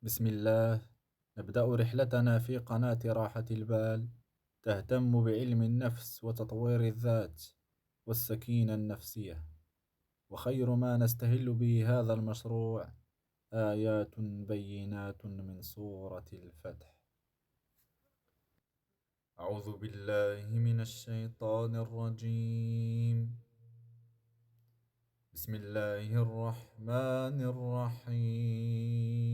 بسم الله. نبدأ رحلتنا في قناة راحة البال، تهتم بعلم النفس وتطوير الذات والسكينة النفسية. وخير ما نستهل به هذا المشروع آيات بينات من سورة الفتح. أعوذ بالله من الشيطان الرجيم. بسم الله الرحمن الرحيم.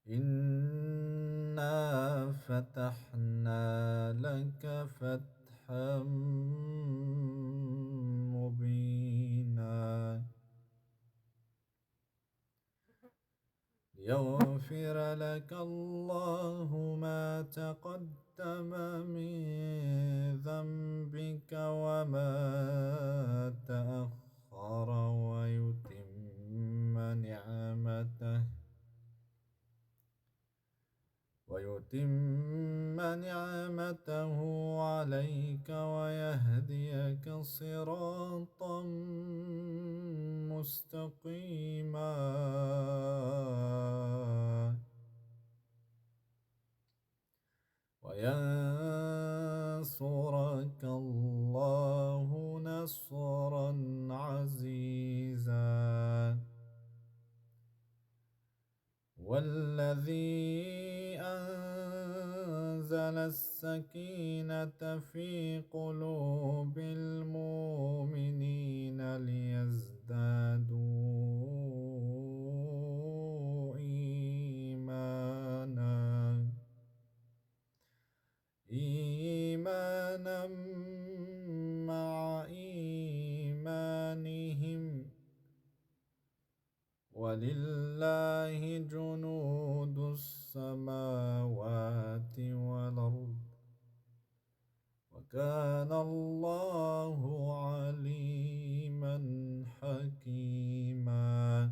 إنا فتحنا لك فتحا مبينا ليغفر لك الله ما تقدم من ذنبك وما تأخر ويتم نعمته عليك ويهديك صراطا مستقيما وينصرك الله نصرا عزيزا. والذي أنزل السكينة في قلوب المؤمنين ليزدادوا إيمانا مع إيمانهم ولله جنود السماوات والأرض وكان الله عليما حكيما.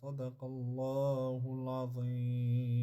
صدق الله العظيم.